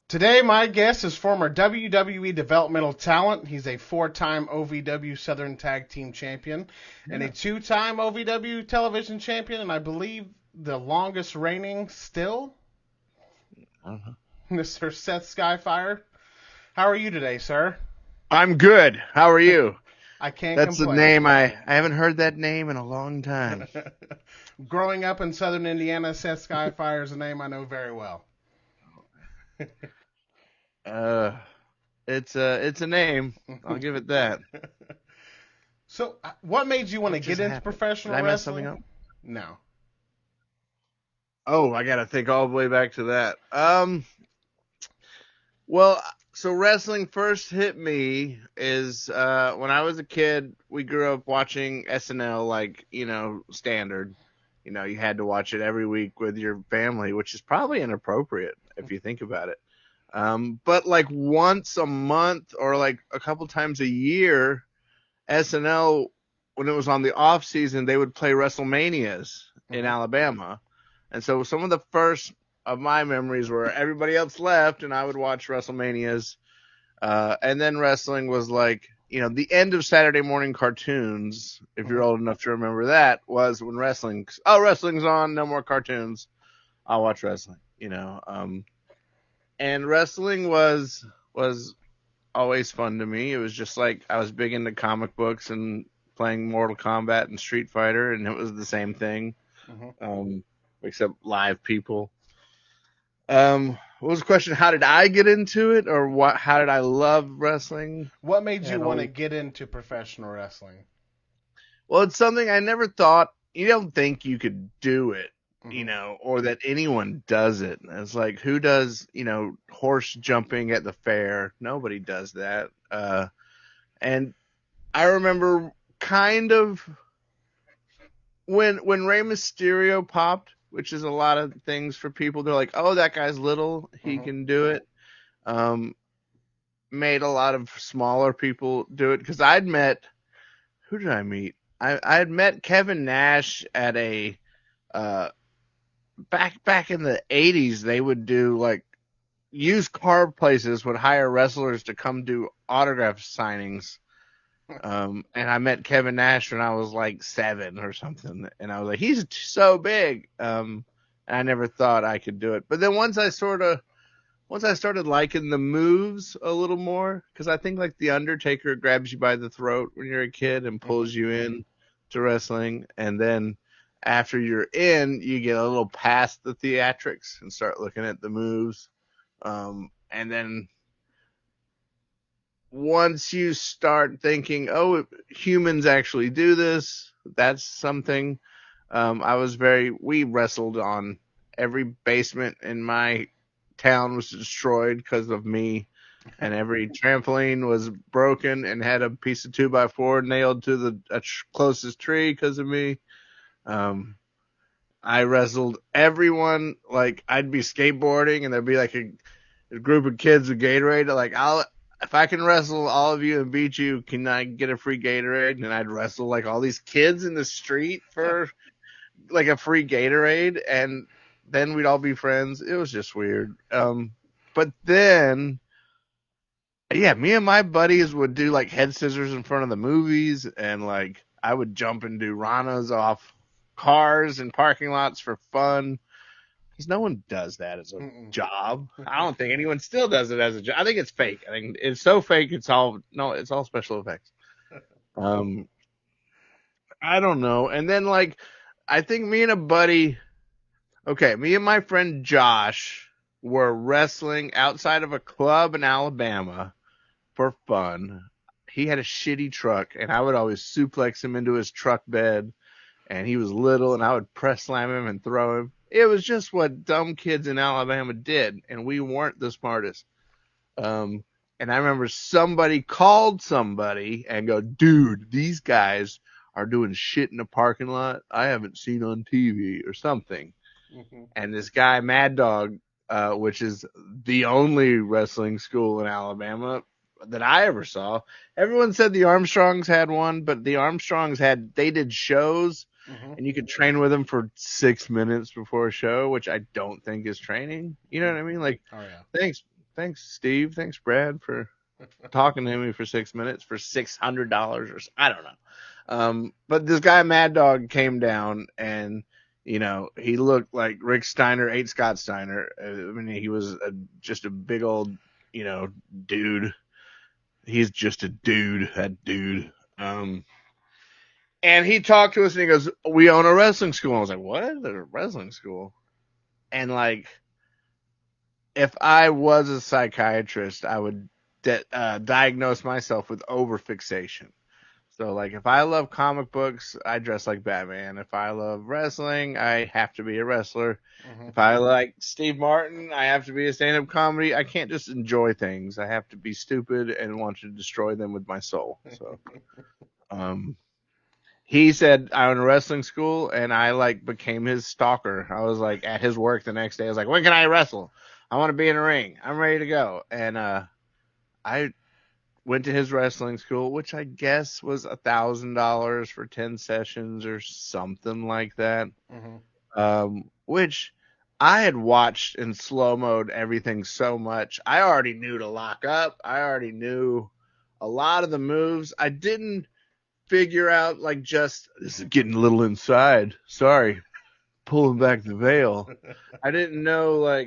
Today, my guest is former WWE developmental talent. He's a 4-time OVW Southern Tag Team Champion and a 2-time OVW Television Champion, and I believe the longest reigning still, Mr. Seth Skyfire. How are you today, sir? I'm good. How are you? I can't That's complain. the name. I haven't heard that name in a long time. Growing up in southern Indiana, Seth Skyfire is a name I know very well. It's a name. I'll give it that. So, what made you want to get into professional Did I mess wrestling? something up? No. Oh, I gotta think all the way back to that. Well, so wrestling first hit me is when I was a kid. We grew up watching SNL, like, standard. You had to watch it every week with your family, which is probably inappropriate if you think about it. But like once a month or like a couple times a year, SNL, when it was on the off season, they would play WrestleManias in Alabama. And so some of the first of my memories were everybody else left and I would watch WrestleManias. And then wrestling was like, the end of Saturday morning cartoons, if you're old enough to remember that, was when wrestling's on, no more cartoons. I'll watch wrestling, and wrestling was always fun to me. It was just like I was big into comic books and playing Mortal Kombat and Street Fighter, and it was the same thing, except live people. What was the question? How did I get into it, or what? How did I love wrestling? What made you want to get into professional wrestling? Well, it's something I never thought. You don't think you could do it. Or that anyone does it. It's like, who does, horse jumping at the fair? Nobody does that. And I remember kind of when Rey Mysterio popped, which is a lot of things for people. They're like, oh, that guy's little. He can do it. Made a lot of smaller people do it. Because who did I meet? I had met Kevin Nash at a, back in the 80s, they would do like used car places would hire wrestlers to come do autograph signings. And I met Kevin Nash when I was like 7 or something. And I was like, he's so big. And I never thought I could do it. But then once I started liking the moves a little more, because I think like The Undertaker grabs you by the throat when you're a kid and pulls you in to wrestling. And then after you're in, you get a little past the theatrics and start looking at the moves. And then once you start thinking, oh, humans actually do this, that's something. We wrestled on every basement in my town was destroyed because of me. And every trampoline was broken and had a piece of 2x4 nailed to the closest tree because of me. I wrestled everyone. Like, I'd be skateboarding and there'd be like a group of kids with Gatorade. Like, if I can wrestle all of you and beat you, can I get a free Gatorade? And I'd wrestle like all these kids in the street for like a free Gatorade, and then we'd all be friends. It was just weird. But then, yeah, me and my buddies would do like head scissors in front of the movies, and like I would jump and do ranas off cars and parking lots for fun. Because no one does that as a job. I don't think anyone still does it as a job. I think it's fake. I think it's so fake. It's all special effects. I don't know. And then like, I think me and my friend Josh were wrestling outside of a club in Alabama for fun. He had a shitty truck, and I would always suplex him into his truck bed. And he was little, and I would press slam him and throw him. It was just what dumb kids in Alabama did, and we weren't the smartest. And I remember somebody called somebody and go, dude, these guys are doing shit in the parking lot I haven't seen on TV or something. And this guy, Mad Dog, which is the only wrestling school in Alabama, that I ever saw. Everyone said the Armstrongs had one, but the Armstrongs they did shows, Hmm. and you could train with them for 6 minutes before a show, which I don't think is training. You know what I mean? Like, Oh yeah. thanks, Steve, thanks, Brad, for talking to me for 6 minutes for $600 or I don't know. But this guy Mad Dog came down and he looked like Rick Steiner ate Scott Steiner. I mean, he was just a big old dude. He's just a dude, that dude. And he talked to us and he goes, "We own a wrestling school." I was like, "What? A wrestling school?" And like, if I was a psychiatrist, I would diagnose myself with overfixation. So, like, if I love comic books, I dress like Batman. If I love wrestling, I have to be a wrestler. Hmm. If I like Steve Martin, I have to be a stand-up comedy. I can't just enjoy things. I have to be stupid and want to destroy them with my soul. So, um, he said I own a wrestling school, and I like became his stalker. I was like at his work the next day. I was like, "When can I wrestle? I want to be in a ring. I'm ready to go." And I went to his wrestling school, which I guess was $1,000 for 10 sessions or something like that. Hmm. Which I had watched in slow mode everything so much. I already knew to lock up. I already knew a lot of the moves. I didn't figure out this is getting a little inside. Sorry, pulling back the veil. I didn't know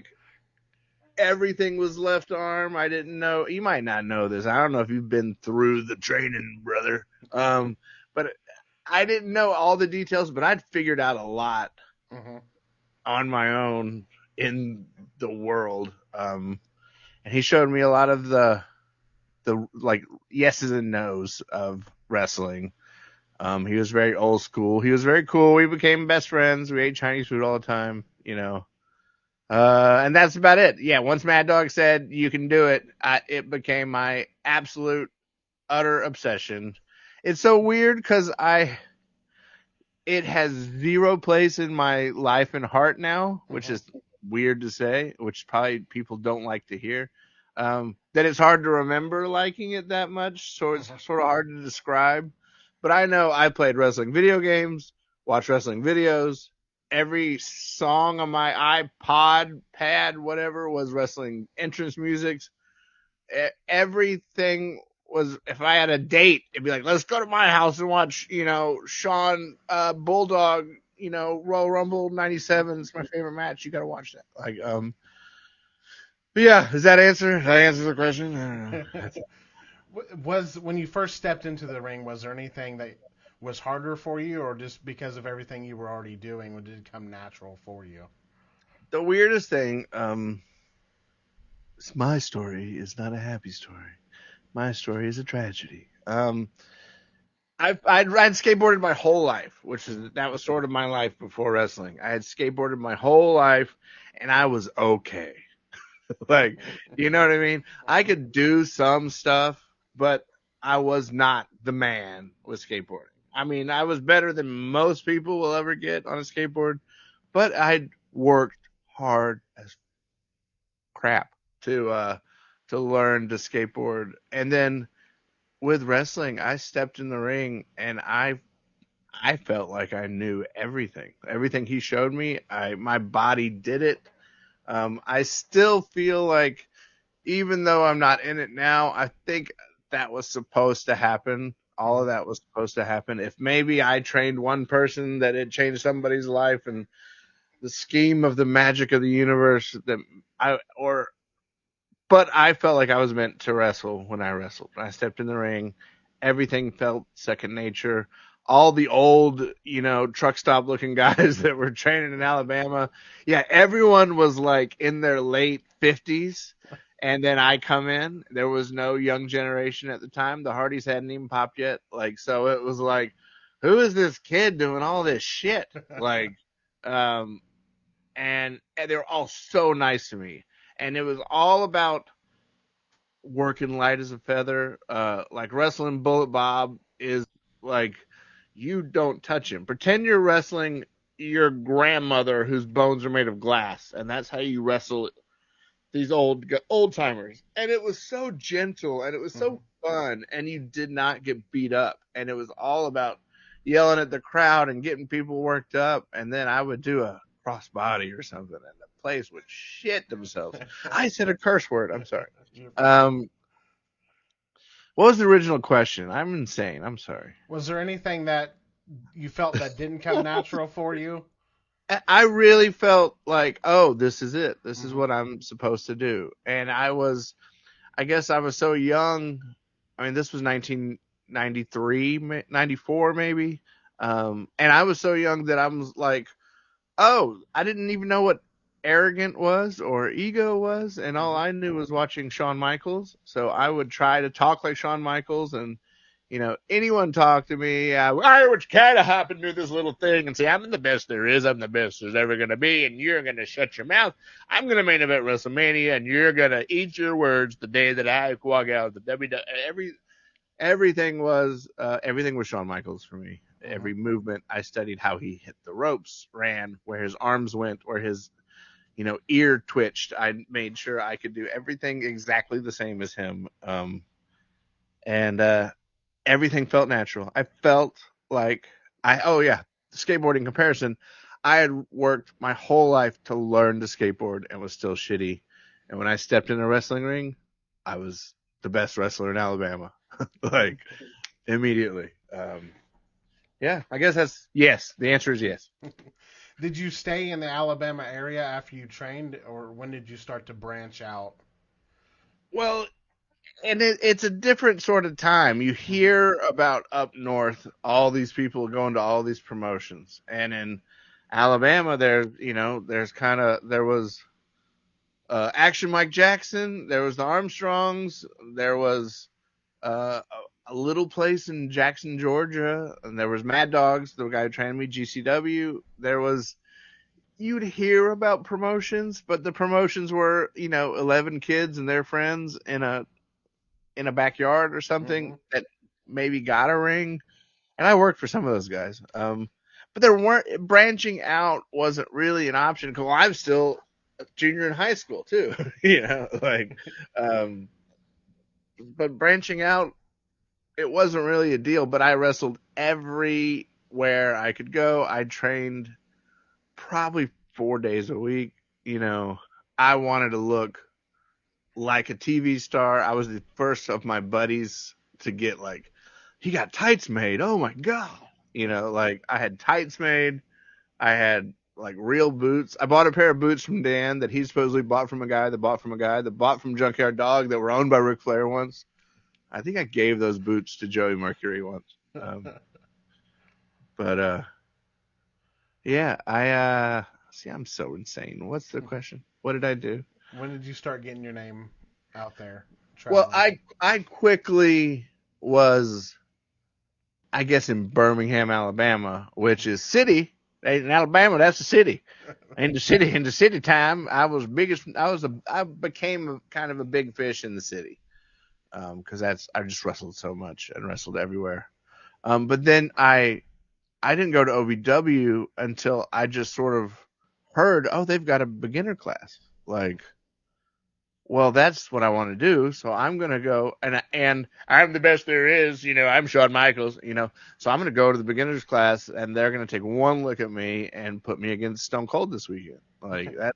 everything was left arm. I didn't know. You might not know this. I don't know if you've been through the training, brother. But I didn't know all the details, but I'd figured out a lot Hmm. on my own in the world. And he showed me a lot of the like yeses and nos of wrestling. He was very old school. He was very cool. We became best friends. We ate Chinese food all the time, and that's about it. Yeah, once Mad Dog said you can do it, it became my absolute utter obsession. It's so weird because it has zero place in my life and heart now, which Hmm. is weird to say, which probably people don't like to hear. That it's hard to remember liking it that much, so it's Hmm. sort of hard to describe. But I know I played wrestling video games, watched wrestling videos. Every song on my iPod, pad, whatever, was wrestling entrance music. Everything was, if I had a date, it'd be like, let's go to my house and watch, Sean Bulldog, Royal Rumble '97. It's my favorite match. You got to watch that. But yeah, does that answer the question? I don't know. Was when you first stepped into the ring, was there anything that was harder for you, or just because of everything you were already doing, did it come natural for you? The weirdest thing, my story is not a happy story. My story is a tragedy. I'd skateboarded my whole life, that was sort of my life before wrestling. I had skateboarded my whole life, and I was okay. Like, you know what I mean? I could do some stuff, but I was not the man with skateboarding. I mean, I was better than most people will ever get on a skateboard, but I'd worked hard as crap to learn to skateboard. And then with wrestling, I stepped in the ring and I felt like I knew everything. Everything he showed me, my body did it. I still feel like, even though I'm not in it now, I think that was supposed to happen. All of that was supposed to happen. If maybe I trained one person, that it changed somebody's life, and the scheme of the magic of the universe, but I felt like I was meant to wrestle when I wrestled. When I stepped in the ring, everything felt second nature. All the old, truck stop looking guys that were training in Alabama, yeah, everyone was like in their late 50s. And then I come in. There was no young generation at the time. The Hardys hadn't even popped yet. So it was like, who is this kid doing all this shit? Um, and they were all so nice to me. And it was all about working light as a feather. Like wrestling Bullet Bob is like, you don't touch him. Pretend you're wrestling your grandmother whose bones are made of glass, and that's how you wrestle these old timers, and it was so gentle and it was so fun, and you did not get beat up, and it was all about yelling at the crowd and getting people worked up, and then I would do a crossbody or something, and the place would shit themselves. I said a curse word. I'm sorry. What was the original question? I'm insane. I'm sorry. Was there anything that you felt that didn't come natural for you? I really felt like, oh, this is it. This is what I'm supposed to do. And I guess I was so young. I mean, this was 1993, 94 maybe. And I was so young that I was like, oh, I didn't even know what arrogant was or ego was. And all I knew was watching Shawn Michaels. So I would try to talk like Shawn Michaels, and anyone talk to me, I would kind of hop and do this little thing and say, I'm the best there is. I'm the best there's ever going to be. And you're going to shut your mouth. I'm going to main event WrestleMania, and you're going to eat your words the day that I walk out of the WWE. Everything was Shawn Michaels for me. Every movement, I studied how he hit the ropes, ran, where his arms went, where his, ear twitched. I made sure I could do everything exactly the same as him. And everything felt natural. I felt like skateboarding comparison. I had worked my whole life to learn to skateboard and was still shitty. And when I stepped in a wrestling ring, I was the best wrestler in Alabama. Like, immediately. I guess yes. The answer is yes. Did you stay in the Alabama area after you trained, or when did you start to branch out? Well, and it's a different sort of time. You hear about up north, all these people going to all these promotions, and in Alabama, there was Action Mike Jackson, there was the Armstrongs, there was a little place in Jackson, Georgia, and there was Mad Dogs, the guy who trained me, GCW. You'd hear about promotions, but the promotions were 11 kids and their friends in a backyard or something that maybe got a ring. And I worked for some of those guys. But branching out wasn't really an option because I'm still a junior in high school too, but branching out, it wasn't really a deal, but I wrestled everywhere I could go. I trained probably 4 days a week. I wanted to look like a TV star. I was the first of my buddies to get he got tights made. Oh my God. I had tights made. I had real boots. I bought a pair of boots from Dan that he supposedly bought from a guy that bought from a guy that bought from Junkyard Dog that were owned by Ric Flair once. I think I gave those boots to Joey Mercury once. I'm so insane. What's the question? What did I do? When did you start getting your name out there? Well, I quickly was, I guess, in Birmingham, Alabama, which is city. In Alabama, that's a city. In the city time, I became kind of a big fish in the city. Because I just wrestled so much and wrestled everywhere. But then I didn't go to OVW until I just sort of heard, oh, they've got a beginner class. Well, that's what I want to do. So I'm going to go and I'm the best there is, I'm Shawn Michaels, so I'm going to go to the beginner's class and they're going to take one look at me and put me against Stone Cold this weekend. That.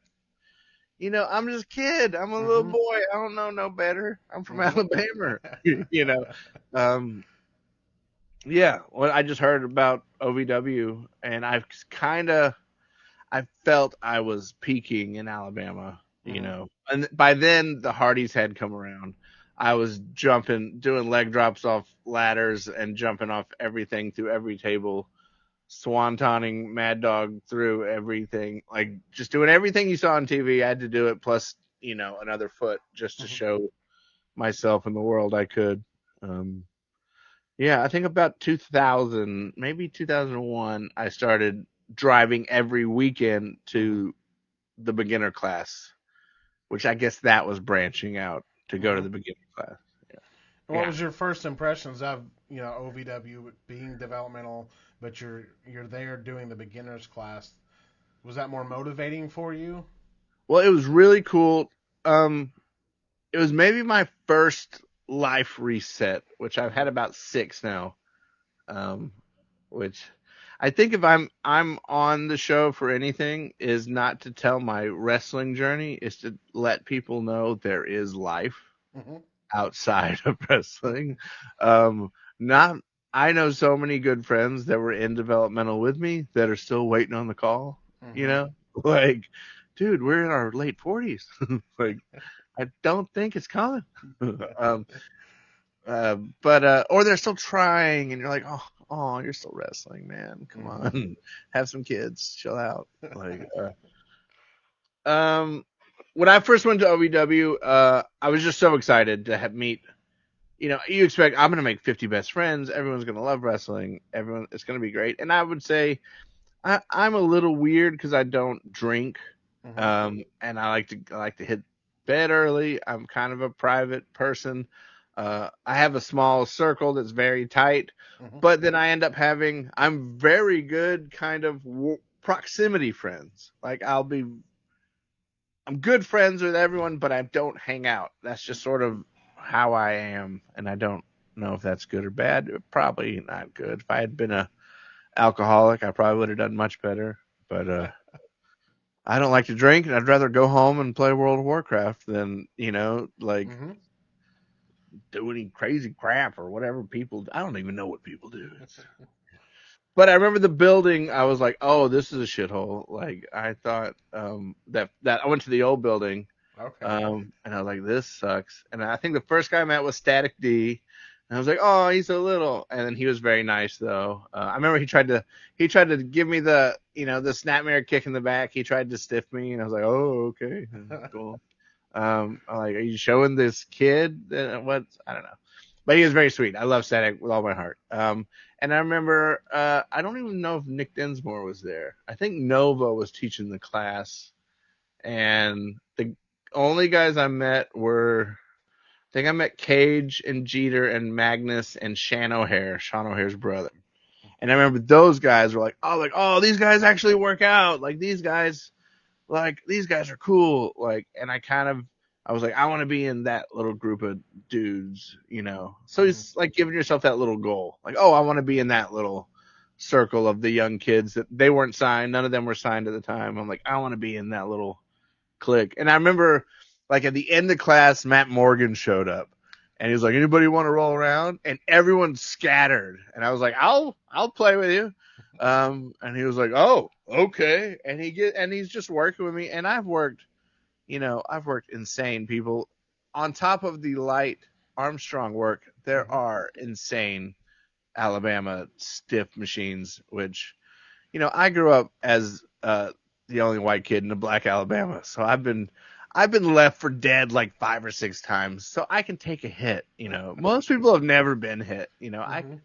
I'm just a kid. I'm a little boy. I don't know no better. I'm from Alabama. Well, I just heard about OVW, and I felt I was peaking in Alabama, And by then, the Hardys had come around. I was jumping, doing leg drops off ladders and jumping off everything through every table. Swantoning Mad Dog through everything, just doing everything you saw on TV. I had to do it plus, another foot just to show myself in the world I could. I think about 2000, maybe 2001, I started driving every weekend to the beginner class, which I guess that was branching out to go to the beginner class. What was your first impressions of, OVW being developmental, but you're there doing the beginner's class? Was that more motivating for you? Well, it was really cool um, it was maybe my first life reset, which I've had about 6 now. Um, which I think if I'm on the show for anything is not to tell my wrestling journey, is to let people know there is life Mm-hmm. outside of wrestling. Um, not I know so many good friends that were in developmental with me that are still waiting on the call. You Mm-hmm. know, like, dude, we're in our late 40s. Like, I don't think it's coming. um, but or they're still trying, and you're like, oh, you're still wrestling, man. Come Mm-hmm. on, have some kids, chill out. Like, um, when I first went to OVW, I was just so excited to meet. You know, you expect I'm gonna make 50 best friends. Everyone's gonna love wrestling. Everyone, it's gonna be great. And I would say I'm a little weird because I don't drink, Mm-hmm. and I like to hit bed early. I'm kind of a private person. I have a small circle that's very tight, Mm-hmm. but then I end up I'm very good kind of proximity friends. Like I'm good friends with everyone, but I don't hang out. That's just sort of how I am, and I don't know if that's good or bad. Probably not good. If I had been a alcoholic, I probably would have done much better. But I don't like to drink, and I'd rather go home and play World of Warcraft than like Mm-hmm. do any crazy crap or whatever people. I don't even know what people do. But I remember the building. I was like, oh, this is a shithole. Like I thought that I went to the old building. Okay. And I was like, this sucks. And I think the first guy I met was Static D. And I was like, oh, he's so little. And then he was very nice though. I remember he tried to give me the snapmare kick in the back. He tried to stiff me, and I was like, oh, okay, cool. I'm like, are you showing this kid what? I don't know. But he was very sweet. I love Static with all my heart. And I remember, I don't even know if Nick Dinsmore was there. I think Nova was teaching the class, and the only guys I met were, I think I met Cage and Jeter and Magnus and Sean O'Hare's brother. And I remember those guys were like, oh, these guys actually work out. These guys are cool. And I was like, I want to be in that little group of dudes. So Mm-hmm. it's like giving yourself that little goal. Like, oh, I want to be in that little circle of the young kids that they weren't signed. None of them were signed at the time. I'm like, I want to be in that little click. And I remember, like, at the end of class, Matt Morgan showed up, and he was like, "Anybody want to roll around?" And everyone scattered. And I was like, "I'll play with you." And he was like, "Oh, okay." And he's just working with me. And I've worked insane people. On top of the light Armstrong work, there Mm-hmm. are insane Alabama stiff machines, which I grew up as the only white kid in a black Alabama, so I've been left for dead like 5 or 6 times, so I can take a hit. Most people have never been hit. Mm-hmm.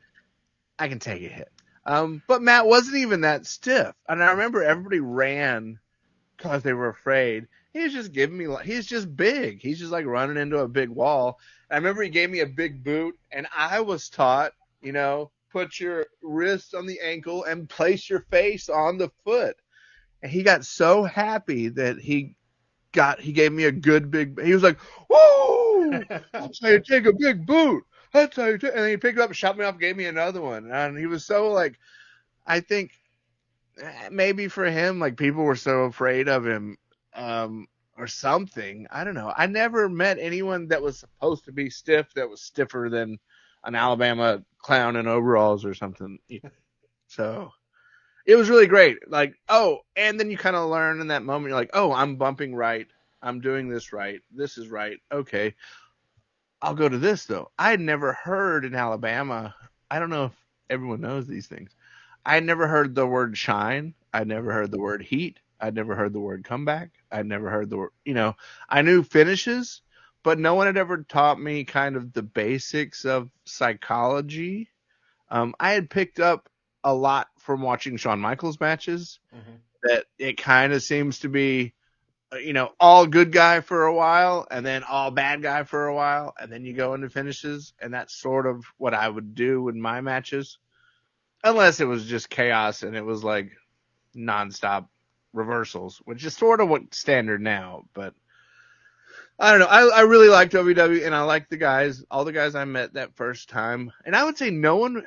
I can take a hit. But Matt wasn't even that stiff, and I remember everybody ran because they were afraid. He was just giving me like he's just big. He's just like running into a big wall. I remember he gave me a big boot, and I was taught, put your wrist on the ankle and place your face on the foot. And he got so happy that he gave me a good big. He was like, "Woo! That's how you take a big boot. That's how you take." And then he picked it up, shot me off, gave me another one, and he was so like, I think maybe for him, like people were so afraid of him, or something. I don't know. I never met anyone that was supposed to be stiff that was stiffer than an Alabama clown in overalls or something. So it was really great. Like, oh, and then you kind of learn in that moment. You're like, oh, I'm bumping right. I'm doing this right. This is right. Okay, I'll go to this though. I had never heard in Alabama. I don't know if everyone knows these things. I had never heard the word shine. I'd never heard the word heat. I'd never heard the word comeback. I'd never heard the word, I knew finishes, but no one had ever taught me kind of the basics of psychology. I had picked up a lot from watching Shawn Michaels matches Mm-hmm. that it kind of seems to be, all good guy for a while and then all bad guy for a while. And then you go into finishes. And that's sort of what I would do in my matches, unless it was just chaos and it was like nonstop reversals, which is sort of what standard now. But I don't know. I really liked OVW, and I liked the guys, all the guys I met that first time. And I would say no one,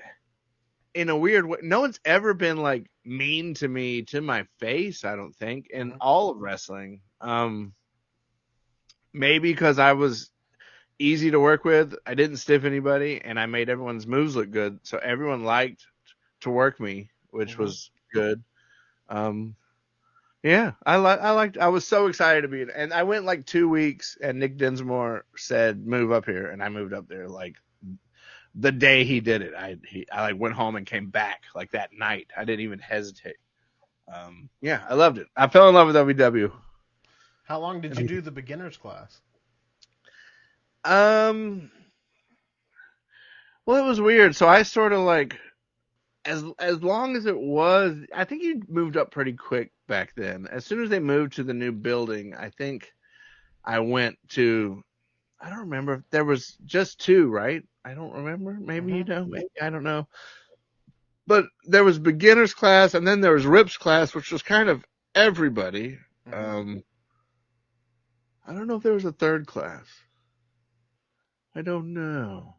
in a weird way, no one's ever been like mean to me to my face. I don't think in Mhm. all of wrestling. Maybe because I was easy to work with, I didn't stiff anybody, and I made everyone's moves look good, so everyone liked to work me, which Mhm. was good. Um, Yeah, I was so excited to be in, and I went like 2 weeks, and Nick Dinsmore said move up here, and I moved up there like the day he did it. I like went home and came back like that night. I didn't even hesitate. Yeah, I loved it. I fell in love with OVW. How long did you do the beginners class? Um, well, it was weird. So I sort of like as long as it was. I think you moved up pretty quick back then. As soon as they moved to the new building, I think I went to. I don't remember. There was just two, right? I don't remember. Maybe you Mhm. know. Maybe I don't know. But there was beginners class, and then there was Rips class, which was kind of everybody. Mhm. Um, I don't know if there was a third class. I don't know.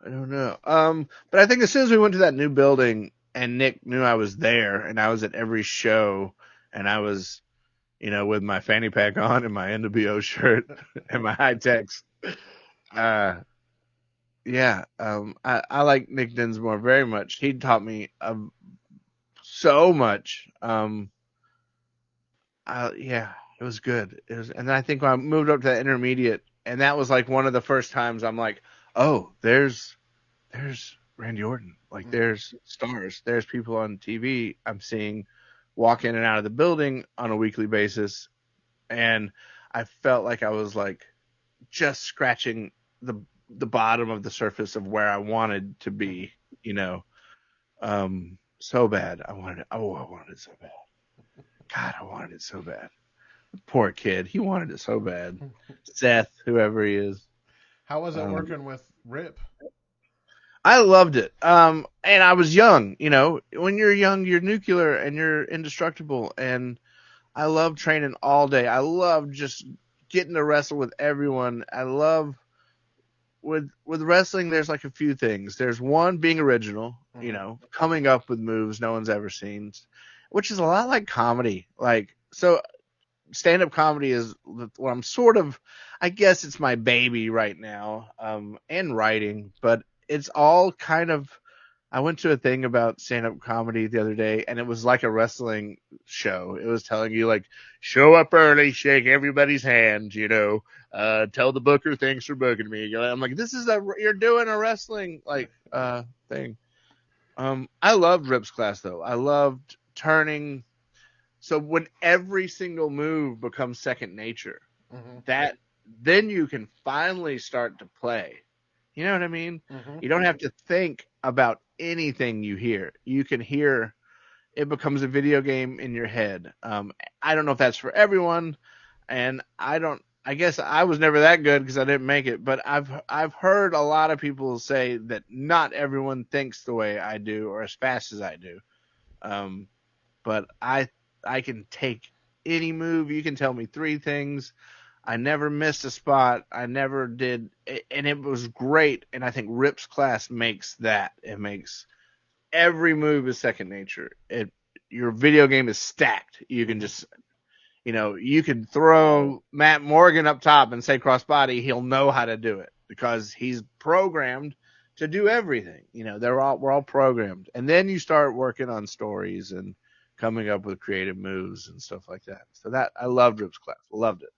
I don't know. But I think as soon as we went to that new building, and Nick knew I was there, and I was at every show, and I was, with my fanny pack on and my NWO shirt and my high techs. Uh, Yeah, I like Nick Dinsmore very much. He taught me so much. Yeah, it was good. And then I think when I moved up to that intermediate, and that was like one of the first times I'm like, oh, there's Randy Orton. Like Mhm. there's stars. There's people on TV I'm seeing walk in and out of the building on a weekly basis, and I felt like I was like just scratching the the bottom of the surface of where I wanted to Mhm. be, so bad. I wanted it so bad. God, I wanted it so bad. Poor kid. He wanted it so bad. Seth, whoever he is. How was it Um, working with Rip? I loved it. And I was young, when you're young, you're nuclear and you're indestructible. And I love training all day. I love just getting to wrestle with everyone. I love with wrestling, there's like a few things. There's one being original, Mhm. coming up with moves no one's ever seen, which is a lot like comedy. Like so, stand up comedy is what I'm sort of. I guess it's my baby right now, and writing, but it's all kind of. I went to a thing about stand up comedy the other day, and it was like a wrestling show. It was telling you, like, show up early, shake everybody's hand, tell the booker thanks for booking me. I'm like, you're doing a wrestling, like, thing. I loved Rip's class, though. I loved turning. So when every single move becomes second nature, Mhm. that then you can finally start to play. You know what I mean? Mhm. You don't have to think about anything you hear. You can hear it becomes a video game in your head. I don't know if that's for everyone, and I don't. I guess I was never that good because I didn't make it. But I've heard a lot of people say that not everyone thinks the way I do or as fast as I do. Um, but I can take any move. You can tell me three things. I never missed a spot. I never did, and it was great. And I think Rip's class makes that. It makes every move is second nature. Your video game is stacked. You can Mhm. just, you can throw Matt Morgan up top and say crossbody. He'll know how to do it because he's programmed to do everything. We're all programmed, and then you start working on stories and coming up with creative moves and stuff like that. So that I loved Rip's class. Loved it.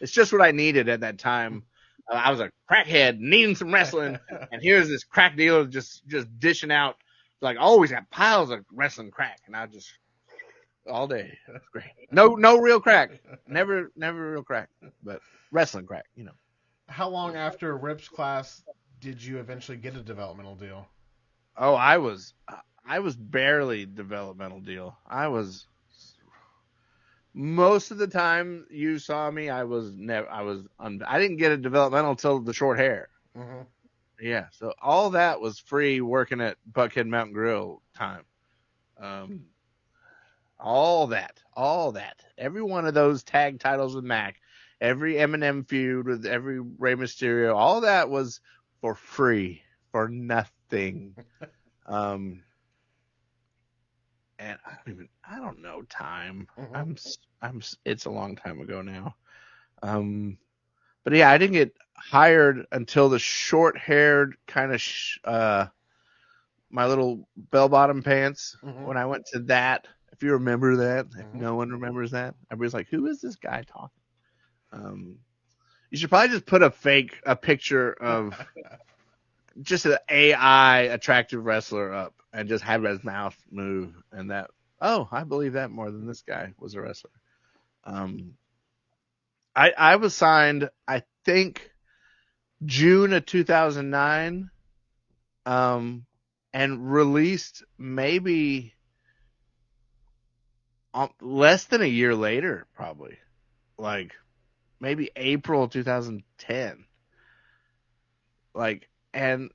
It's just what I needed at that time. I was a crackhead needing some wrestling, and here's this crack dealer just dishing out like always got piles of wrestling crack, and I just all day. It's great. No real crack. Never real crack, but wrestling crack. How long after Rip's class did you eventually get a developmental deal? Oh, I was barely developmental deal. I was most of the time you saw me. I was never. I didn't get a developmental till the short hair. Mhm. Yeah, so all that was free working at Buckhead Mountain Grill time. Um, all that, every one of those tag titles with Mac, every Eminem feud with every Rey Mysterio, all that was for free, for nothing. And I don't know time. It's a long time ago now. But yeah, I didn't get hired until the short-haired kind of my little bell-bottom pants when I went to that. If you remember that, if no one remembers that, everybody's like, "Who is this guy talking?" You should probably just put a picture of just an AI attractive wrestler up and just have his mouth move, and that. Oh, I believe that more than this guy was a wrestler. I was signed, I think, June of 2009, and released maybe less than a year later, probably, like maybe April 2010. Like, and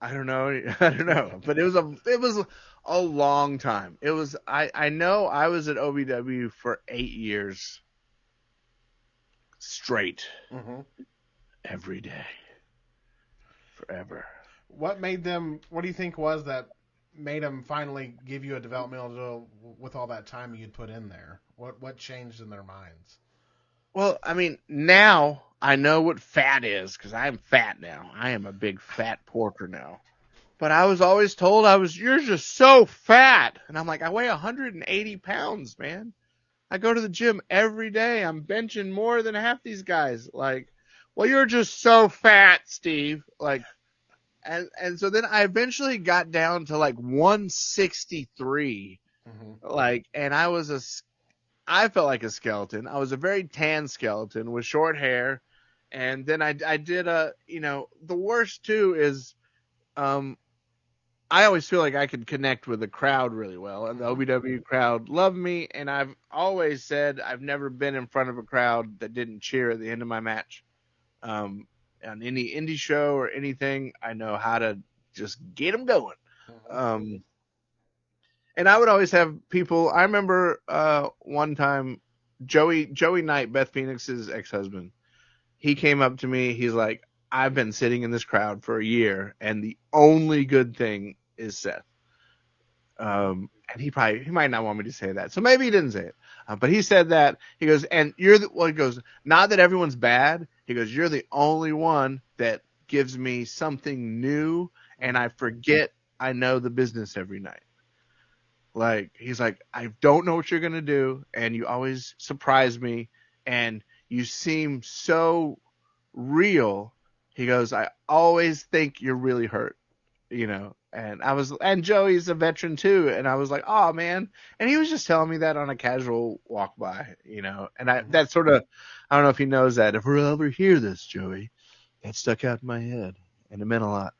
I don't know, but it was a long time. It was I know I was at OVW for 8 years straight, every day, forever. What do you think was that made them finally give you a developmental deal with all that time you'd put in there? What changed in their minds? Well, I mean, now I know what fat is because I'm fat now. I am a big fat porker now. But I was always told you're just so fat. And I'm like, I weigh 180 pounds, man. I go to the gym every day. I'm benching more than half these guys. Like, well, you're just so fat, Steve. Like, and so then I eventually got down to like 163. Like, and I felt like a skeleton. I was a very tan skeleton with short hair. And then I did the worst too is, I always feel like I could connect with the crowd really well, and the OVW crowd loved me. And I've always said I've never been in front of a crowd that didn't cheer at the end of my match. On any indie show or anything, I know how to just get them going. And I would always have people. I remember one time, Joey Knight, Beth Phoenix's ex-husband. He came up to me. He's like, I've been sitting in this crowd for a year, and the only good thing is Seth. And he might not want me to say that, so maybe he didn't say it. But he said that. He goes, and he goes, not that everyone's bad. He goes, you're the only one that gives me something new, and I forget I know the business every night. Like, he's like, I don't know what you're gonna do, and you always surprise me, and you seem so real. He goes, I always think you're really hurt, and Joey's a veteran too. And I was like, oh man. And he was just telling me that on a casual walk by, and that sort of, I don't know if he knows that. If we'll ever hear this, Joey, that stuck out in my head and it meant a lot.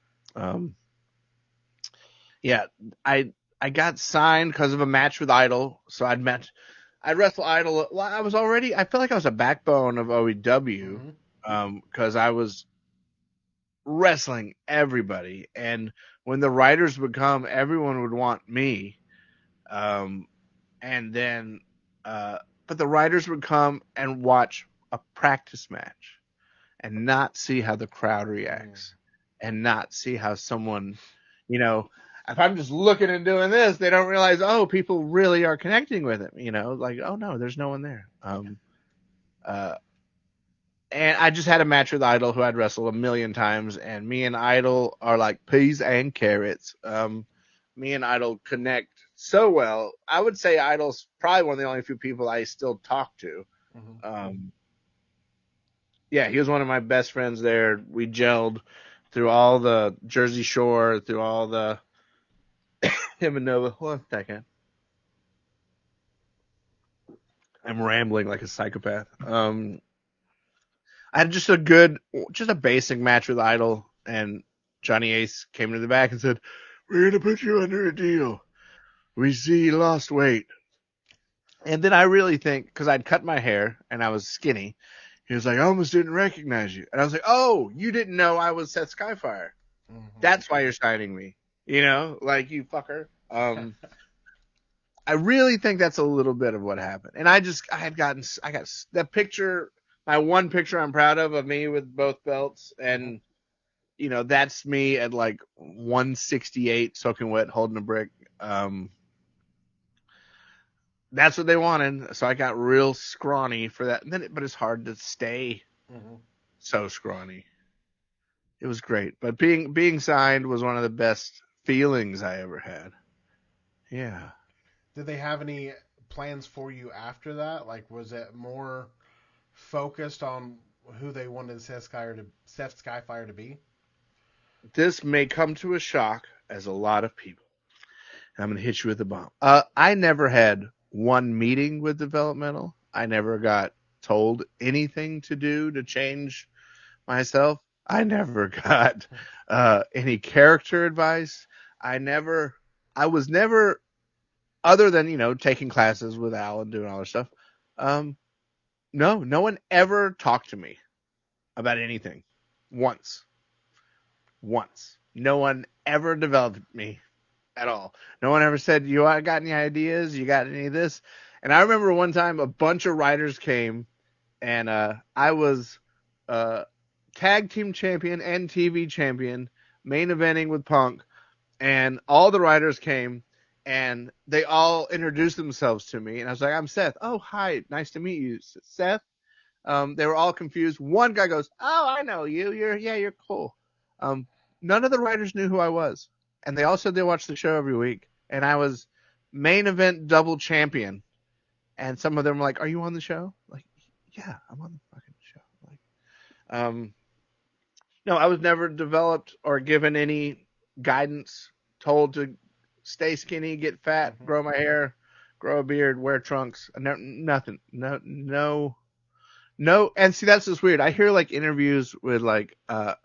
Yeah, I got signed because of a match with Idol. So I'd wrestle Idol. I felt like I was a backbone of OVW. Because I was wrestling everybody, and when the writers would come, everyone would want me. And then, but the writers would come and watch a practice match, and not see how the crowd reacts, and not see how someone, if I'm just looking and doing this, they don't realize, oh, people really are connecting with it. Like, oh no, there's no one there. And I just had a match with Idol, who I'd wrestled a million times, and me and Idol are like peas and carrots. Me and Idol connect so well. I would say Idol's probably one of the only few people I still talk to. Yeah, he was one of my best friends there. We gelled through all the Jersey Shore, through all the him and Nova. 1 second. I'm rambling like a psychopath. I had just a basic match with Idol, and Johnny Ace came to the back and said, we're going to put you under a deal. We see you lost weight. And then I really think, because I'd cut my hair and I was skinny, he was like, I almost didn't recognize you. And I was like, oh, you didn't know I was Seth Skyfire. That's why you're signing me. Like, you fucker. I really think that's a little bit of what happened. And I got that picture, my one picture I'm proud of me with both belts. And, that's me at like 168 soaking wet, holding a brick. That's what they wanted. So I got real scrawny for that. But it's hard to stay so scrawny. It was great. But being signed was one of the best feelings I ever had. Yeah. Did they have any plans for you after that? Like, was it more focused on who they wanted Seth Skyfire to be? This may come to a shock as a lot of people. I'm going to hit you with a bomb. I never had one meeting with Developmental. I never got told anything to do to change myself. I never got any character advice. I was never, other than, taking classes with Al and doing all this stuff. No one ever talked to me about anything once. No one ever developed me at all. No one ever said, you got any ideas? You got any of this? And I remember one time a bunch of writers came and I was tag team champion and TV champion, main eventing with Punk, and all the writers came and they all introduced themselves to me. And I was like, I'm Seth. Oh, hi. Nice to meet you, Seth. They were all confused. One guy goes, oh, I know you. You're cool. None of the writers knew who I was. And they all said they watched the show every week. And I was main event double champion. And some of them were like, are you on the show? Like, yeah, I'm on the fucking show. Like, no, I was never developed or given any guidance, told to stay skinny, get fat, grow my hair, grow a beard, wear trunks. Nothing. No. And see, that's just weird. I hear like interviews with like a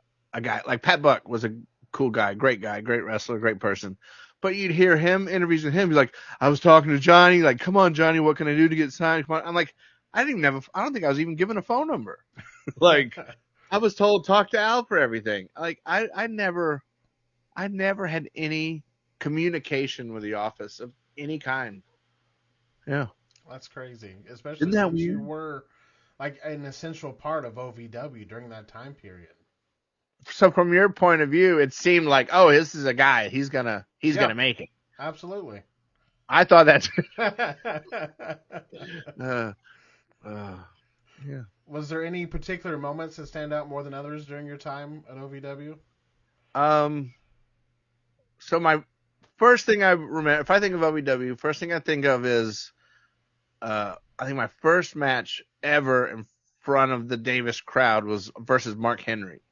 guy like Pat Buck was a cool guy, great wrestler, great person. But you'd hear him interviews with him. He's like, I was talking to Johnny, like, come on, Johnny, what can I do to get signed? Come on. I'm like, I don't think I was even given a phone number. Like, I was told talk to Al for everything. Like, I never had any communication with the office of any kind. Yeah. That's crazy. Especially since you were like an essential part of OVW during that time period. So from your point of view, it seemed like, oh, this is a guy. He's gonna make it. Absolutely. I thought that. Yeah. Was there any particular moments that stand out more than others during your time at OVW? So my first thing I remember, if I think of OVW, first thing I think of is, I think my first match ever in front of the Davis crowd was versus Mark Henry.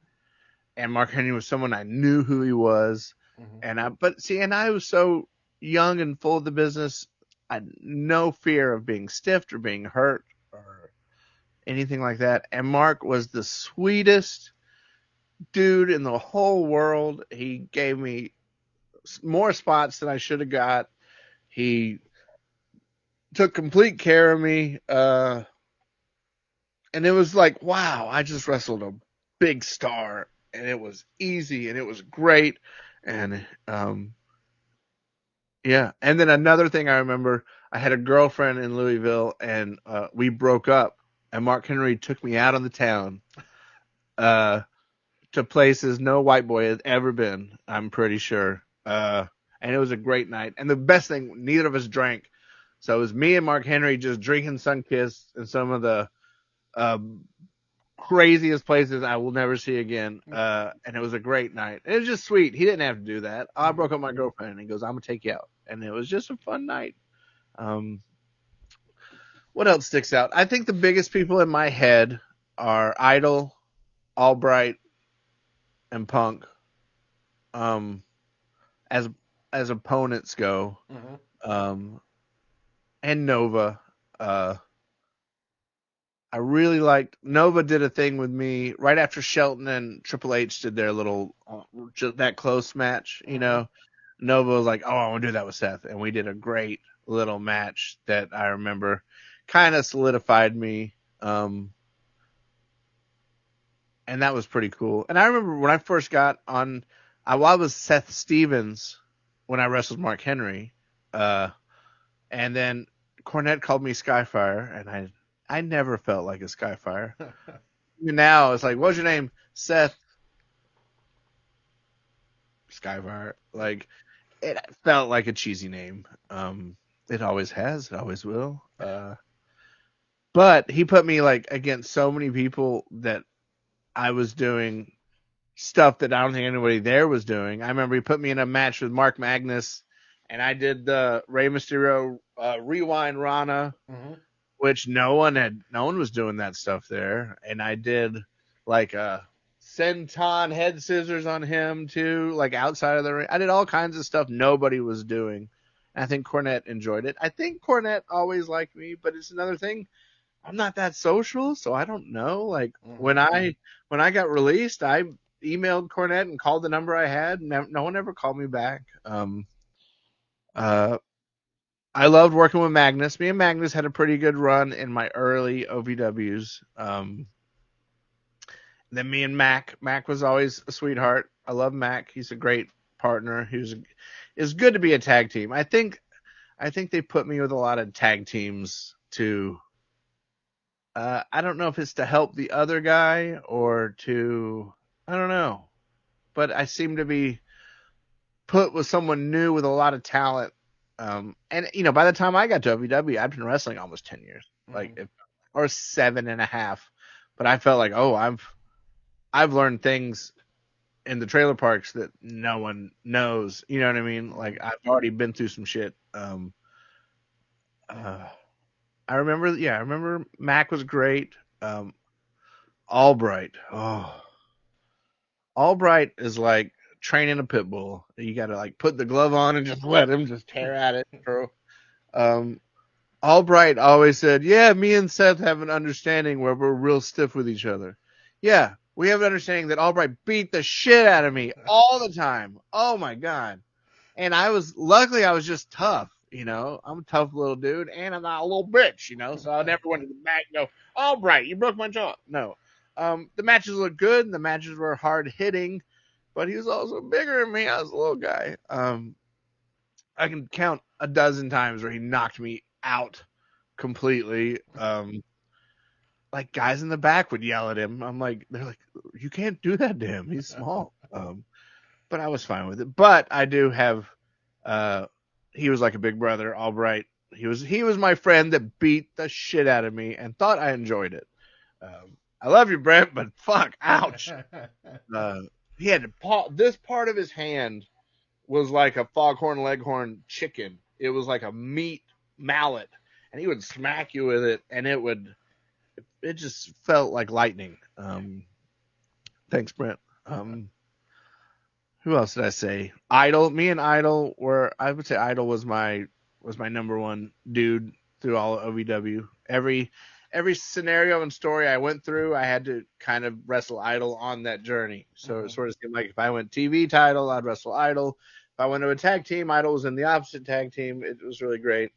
And Mark Henry was someone I knew who he was. Mm-hmm. And I was so young and full of the business. I had no fear of being stiffed or being hurt or anything like that. And Mark was the sweetest dude in the whole world. He gave me more spots than I should have got. He took complete care of me. And it was like, wow, I just wrestled a big star. And it was easy and it was great. And, yeah. And then another thing I remember, I had a girlfriend in Louisville and, we broke up and Mark Henry took me out of the town, to places no white boy had ever been, I'm pretty sure. And it was a great night. And the best thing, neither of us drank. So it was me and Mark Henry just drinking Sunkist in some of the, craziest places I will never see again. And it was a great night. It was just sweet. He didn't have to do that. I broke up my girlfriend and he goes, I'm going to take you out. And it was just a fun night. What else sticks out? I think the biggest people in my head are Idol, Albright, and Punk. As opponents go. Mm-hmm. And Nova. I really liked Nova did a thing with me right after Shelton and Triple H did their little that close match, you know. Nova was like, "Oh, I want to do that with Seth," and we did a great little match that I remember kind of solidified me, and that was pretty cool. And I remember when I first got on, I was Seth Stevens when I wrestled Mark Henry, and And then Cornette called me Skyfire, and I never felt like a Skyfire. Now it's like, what's your name? Seth. Skyfire. Like, it felt like a cheesy name. It always has. It always will. But he put me like against so many people that I was doing stuff that I don't think anybody there was doing. I remember he put me in a match with Mark Magnus, and I did the Rey Mysterio Rewind Rana, which no one was doing that stuff there. And I did like a senton head scissors on him too, like outside of the ring. I did all kinds of stuff nobody was doing. And I think Cornette enjoyed it. I think Cornette always liked me, but it's another thing. I'm not that social, so I don't know. Like when I got released, I emailed Cornette and called the number I had. No one ever called me back. I loved working with Magnus. Me and Magnus had a pretty good run in my early OVWs. Then me and Mac. Mac was always a sweetheart. I love Mac. He's a great partner. It's good to be a tag team. I think they put me with a lot of tag teams to. I don't know if it's to help the other guy or to, I don't know, but I seem to be put with someone new with a lot of talent. And by the time I got to OVW, I'd been wrestling almost 10 years, or 7.5. But I felt like, I've learned things in the trailer parks that no one knows. You know what I mean? Like I've already been through some shit. I remember Mac was great. Albright. Albright is like training a pit bull. You got to like put the glove on and just let him just tear at it, bro. Albright always said, yeah, me and Seth have an understanding where we're real stiff with each other. Yeah, we have an understanding that Albright beat the shit out of me all the time. Oh my God. And luckily I was just tough. I'm a tough little dude, and I'm not a little bitch, so I never went to the back and go, Albright, you broke my jaw. No. The matches looked good, and the matches were hard hitting, but he was also bigger than me. I was a little guy. I can count a dozen times where he knocked me out completely. Like guys in the back would yell at him. They're like, you can't do that to him. He's small. But I was fine with it. But I do have, he was like a big brother, Albright. He was my friend that beat the shit out of me and thought I enjoyed it. I love you, Brent, but fuck, ouch. He had this part of his hand was like a foghorn leghorn chicken. It was like a meat mallet, and he would smack you with it, and it just felt like lightning. Thanks, Brent. Who else did I say? Idol. Me and Idol I would say Idol was my number one dude through all of OVW. Every scenario and story I went through, I had to kind of wrestle Idol on that journey. So it sort of seemed like if I went TV title, I'd wrestle Idol. If I went to a tag team, Idol was in the opposite tag team. It was really great.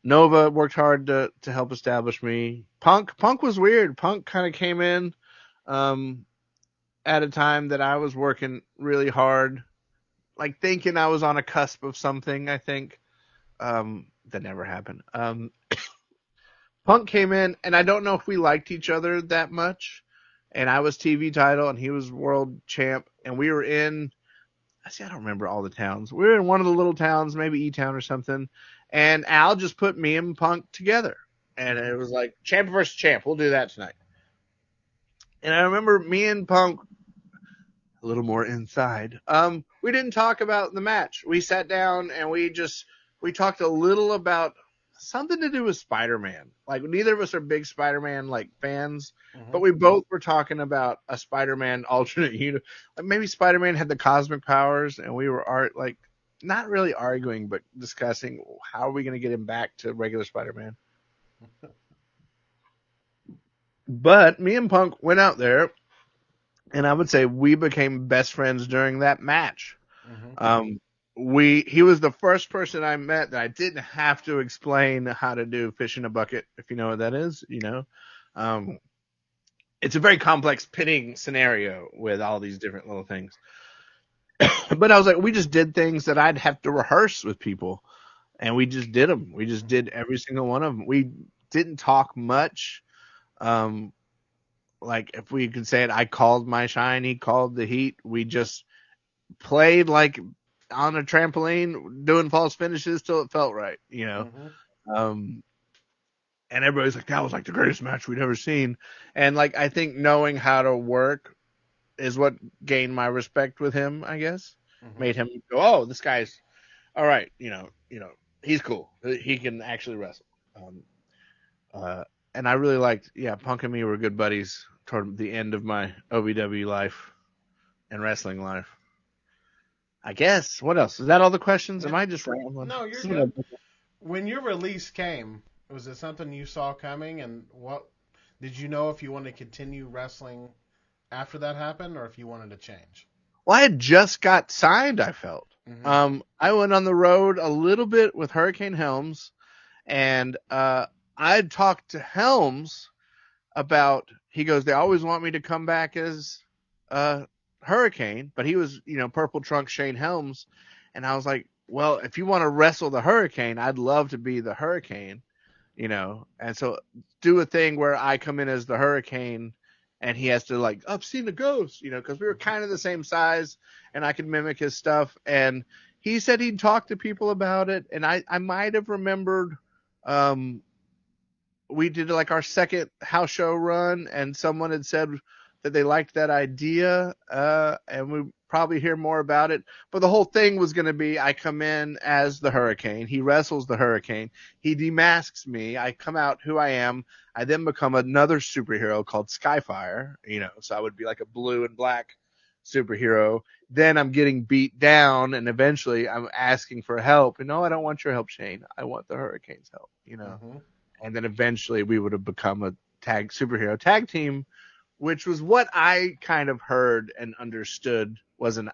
Nova worked hard to help establish me. Punk was weird. Punk kind of came in at a time that I was working really hard, like thinking I was on a cusp of something, I think. That never happened. Punk came in, and I don't know if we liked each other that much. And I was TV title, and he was world champ. And we were in, I don't remember all the towns. We were in one of the little towns, maybe E-Town or something. And Al just put me and Punk together. And it was like, champ versus champ. We'll do that tonight. And I remember me and Punk, a little more inside, we didn't talk about the match. We sat down, and we talked a little about something to do with Spider-Man. Like, neither of us are big Spider-Man like fans, but we both were talking about a Spider-Man alternate universe. Like maybe Spider-Man had the cosmic powers, and we were not really arguing, but discussing how are we going to get him back to regular Spider-Man. But me and Punk went out there, and I would say we became best friends during that match. He was the first person I met that I didn't have to explain how to do fish in a bucket, if you know what that is, it's a very complex pitting scenario with all these different little things. But I was like, we just did things that I'd have to rehearse with people. and we just did them. We just did every single one of them. We didn't talk much. Um, like if we could say it, I called my shine, he called the heat. We just played like on a trampoline, doing false finishes till it felt right, you know. Mm-hmm. Um, and everybody's like, that was like the greatest match we'd ever seen. And like I think knowing how to work is what gained my respect with him, I guess. Mm-hmm. Made him go, oh, this guy's all right, he's cool. He can actually wrestle. Um, uh, and I really liked, yeah, Punk and me were good buddies toward the end of my OVW life and wrestling life. I guess. What else? Is that all the questions? Am Yeah. I just rambling? No, you're good. When your release came, was it something you saw coming, and what did you know if you wanted to continue wrestling after that happened, or if you wanted to change? Well, I had just got signed, I felt. Mm-hmm. I went on the road a little bit with Hurricane Helms, and I'd talked to Helms about, he goes, they always want me to come back as Hurricane, but he was, Purple Trunk Shane Helms. And I was like, well, if you want to wrestle the Hurricane, I'd love to be the Hurricane, and so do a thing where I come in as the Hurricane and he has to like, I've seen the ghost, because we were kind of the same size and I could mimic his stuff. And he said he'd talk to people about it. And I might have remembered, we did like our second house show run and someone had said that they liked that idea. And we probably hear more about it, but the whole thing was going to be, I come in as the Hurricane. He wrestles the Hurricane. He demasks me. I come out who I am. I then become another superhero called Skyfire, so I would be like a blue and black superhero. Then I'm getting beat down and eventually I'm asking for help. And no, I don't want your help, Shane. I want the Hurricane's help, Mm-hmm. and then eventually we would have become a superhero tag team, which was what I kind of heard and understood wasn't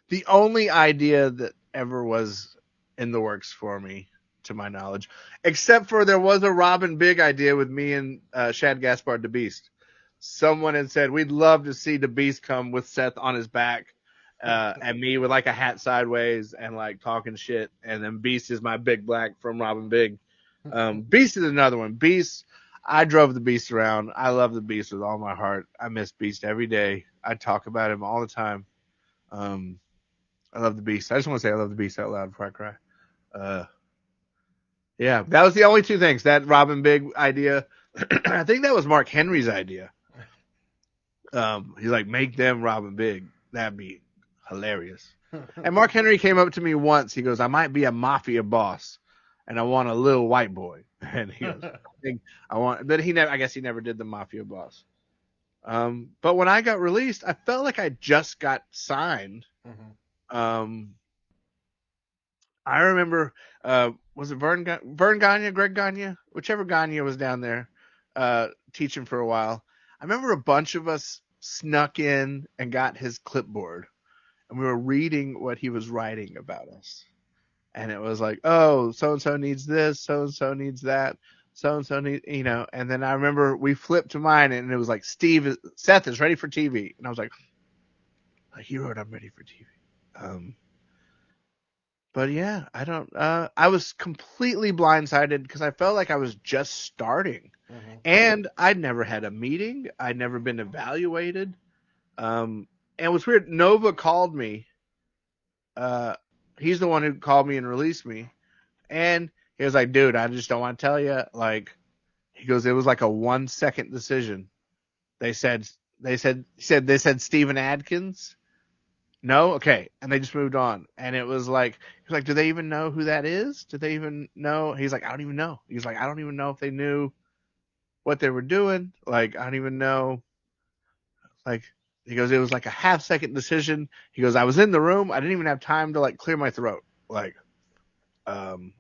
the only idea that ever was in the works for me, to my knowledge, except for there was a Robin Big idea with me and Shad Gaspard the Beast. Someone had said, we'd love to see the Beast come with Seth on his back, and me with like a hat sideways and like talking shit. And then Beast is my big black from Robin Big. Beast is another one. Beast, I drove the Beast around. I love the Beast with all my heart. I miss Beast every day. I talk about him all the time. I love the Beast. I just want to say I love the Beast out loud before I cry. Yeah, that was the only two things. That Robin Big idea. I think that was Mark Henry's idea. He's like, make them Robin Big. That'd be hilarious. And Mark Henry came up to me once. He goes, I might be a mafia boss, and I want a little white boy. And he goes, I want. But I guess he never did the mafia boss. But when I got released, I felt like I just got signed. Mm-hmm. I remember, was it Vern Gagne, Greg Gagne, whichever Gagne was down there, teaching for a while. I remember a bunch of us snuck in and got his clipboard, and we were reading what he was writing about us. And it was like, oh, so-and-so needs this, so-and-so needs that, so-and-so needs, and then I remember we flipped to mine and it was like, Seth is ready for TV. And I was like, he wrote, I'm ready for TV. But yeah, I was completely blindsided because I felt like I was just starting. Mm-hmm. And I'd never had a meeting. I'd never been evaluated. And it was weird. Nova called me. He's the one who called me and released me. And he was like, dude, I just don't want to tell you. Like, he goes, it was like a 1 second decision. They said Steven Adkins. No? Okay. And they just moved on. And it was like, he was like, do they even know who that is? Do they even know? He's like, I don't even know. He's like, I don't even know if they knew what they were doing. Like, I don't even know. Like, he goes, it was like a half-second decision. He goes, I was in the room. I didn't even have time to like clear my throat. Like, and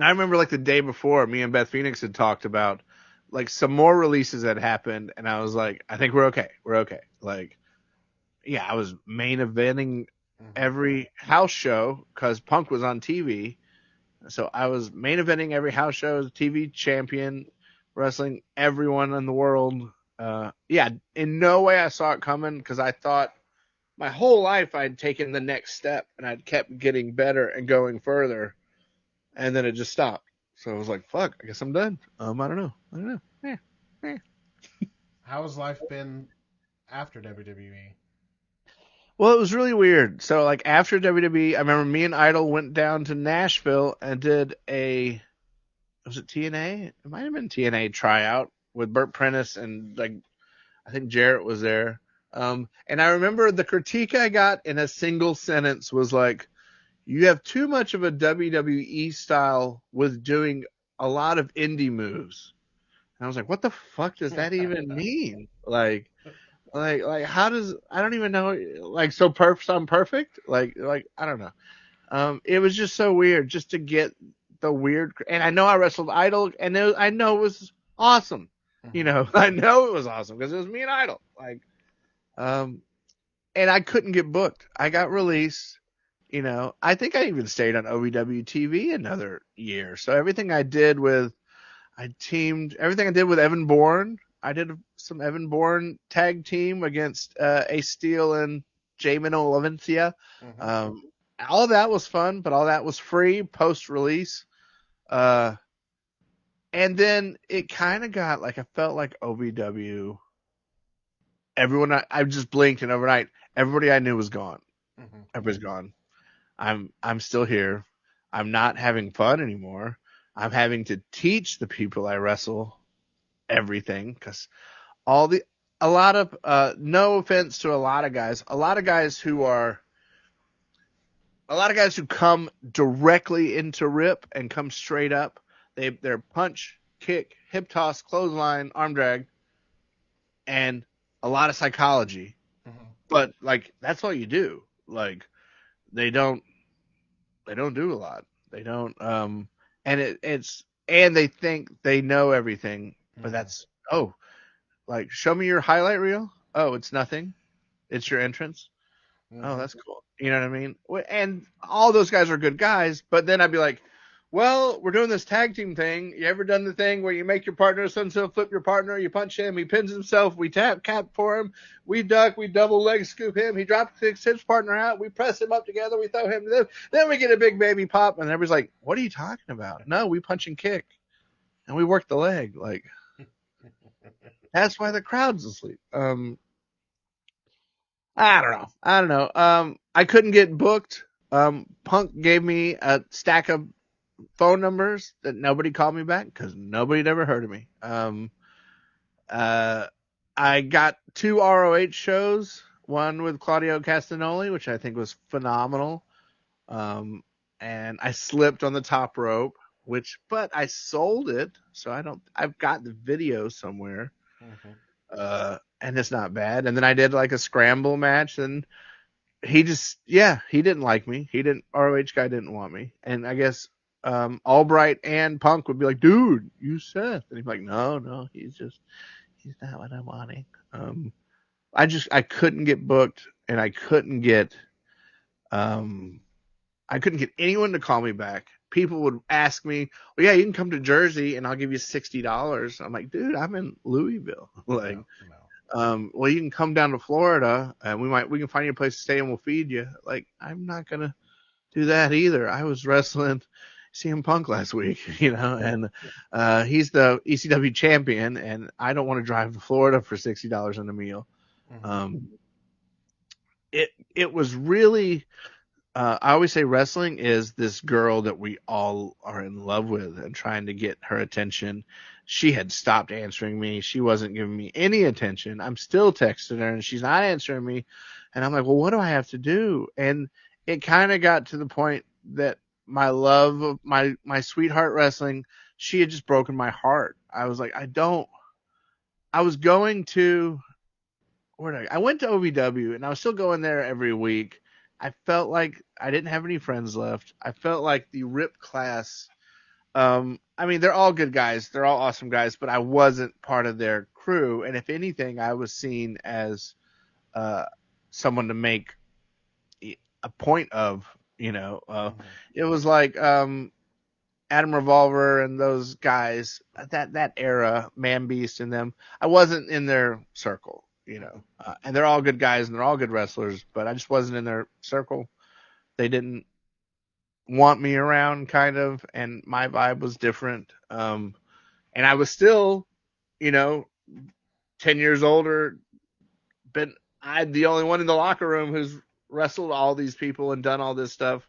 I remember like the day before, me and Beth Phoenix had talked about like some more releases that happened. And I was like, I think we're okay. We're okay. Like, yeah, I was main eventing every house show because Punk was on TV. So I was main eventing every house show as TV champion, wrestling everyone in the world. Yeah, in no way I saw it coming because I thought my whole life I'd taken the next step and I'd kept getting better and going further. and then it just stopped. So I was like, fuck, I guess I'm done. I don't know. Eh. How has life been after WWE? Well, it was really weird. So like after WWE, I remember me and Idol went down to Nashville and did was it TNA? It might have been TNA tryout with Burt Prentice and like I think Jarrett was there. And I remember the critique I got in a single sentence was like, you have too much of a WWE style with doing a lot of indie moves. And I was like, what the fuck does that even mean? Like how does I don't even know like so I'm perfect? Like I don't know. It was just so weird just to get the weird and I know I wrestled Idol and I know it was awesome. You know, I know it was awesome because it was me and Idol. Um, and I couldn't get booked. I got released. You know, I think I even stayed on OVW TV another year. So everything I did with Evan Bourne. I did some Evan Bourne tag team against Ace Steel and Jamin Olencia. All of that was fun, but all that was free post release. And then it kind of got like I felt like OVW. Everyone I just blinked and overnight everybody I knew was gone. Everybody's gone. I'm still here. I'm not having fun anymore. I'm having to teach the people I wrestle everything because a lot of no offense to a lot of guys who come directly into Rip and come straight up. They're punch, kick, hip toss, clothesline, arm drag, and a lot of psychology. But like that's all you do. Like they don't do a lot. They don't and and they think they know everything, but that's like show me your highlight reel. Oh, it's nothing. It's your entrance. Oh, that's cool. You know what I mean? And all those guys are good guys, but then I'd be like, well, we're doing this tag team thing. You ever done the thing where you make your partner sunset flip your partner, you punch him, he pins himself, we tap cap for him, we duck, we double leg scoop him, he drops his partner out, we press him up together, we throw him, then we get a big baby pop, and everybody's like, what are you talking about? No, we punch and kick, and we work the leg. Like, that's why the crowd's asleep. I don't know. I couldn't get booked. Punk gave me a stack of phone numbers that nobody called me back because nobody had ever heard of me. Uh, I got 2 ROH shows, one with Claudio Castagnoli, which I think was phenomenal. And I slipped on the top rope, but I sold it. So I've got the video somewhere. And it's not bad. And then I did like a scramble match and he didn't like me. ROH guy didn't want me. And I guess Albright and Punk would be like, dude, you Seth. And he'd be like, no, he's not what I'm wanting. I couldn't get booked and I couldn't get anyone to call me back. People would ask me, well, yeah, you can come to Jersey and I'll give you $60. I'm like, dude, I'm in Louisville. Like, well, you can come down to Florida and we can find you a place to stay and we'll feed you. Like, I'm not going to do that either. I was wrestling CM Punk last week, and he's the ECW champion and I don't want to drive to Florida for $60 on a meal. It was really, I always say wrestling is this girl that we all are in love with and trying to get her attention. She had stopped answering me. She wasn't giving me any attention. I'm still texting her and she's not answering me. And I'm like, well, what do I have to do? And it kind of got to the point that my love of my sweetheart wrestling, she had just broken my heart. I was like, I was going to, I went to OVW and I was still going there every week. I felt like I didn't have any friends left. I felt like the RIP class, I mean, they're all good guys. They're all awesome guys, but I wasn't part of their crew. And if anything, I was seen as someone to make a point of, It was like Adam Revolver and those guys, that era, Man Beast and them. I wasn't in their circle. And they're all good guys and they're all good wrestlers, but I just wasn't in their circle. They didn't want me around, kind of, and my vibe was different. And I was still, you know, 10 years older, but I'm the only one in the locker room who's wrestled all these people and done all this stuff.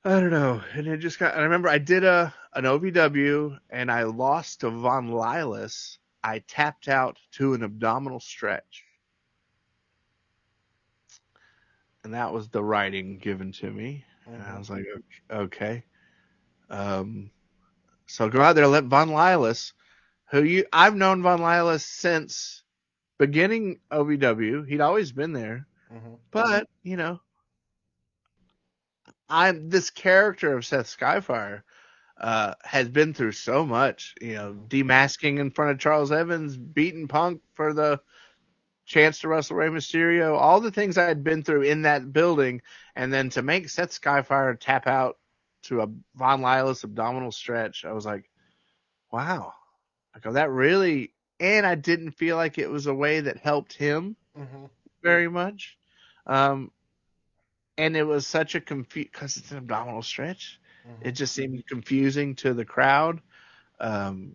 I don't know. And it just got, and I remember I did an OVW and I lost to Von Lilas. I tapped out to an abdominal stretch. And that was the writing given to me. And I was like, okay. Um, so go out there, let Von Lilas, I've known Von Lilas since beginning OVW. He'd always been there. But, I'm this character of Seth Skyfire has been through so much, demasking in front of Charles Evans, beating Punk for the chance to wrestle Rey Mysterio, all the things I had been through in that building, and then to make Seth Skyfire tap out to a Von Lilas abdominal stretch, I was like, wow. I go, that really, and I didn't feel like it was a way that helped him very much. And it was such a because it's an abdominal stretch. It just seemed confusing to the crowd. And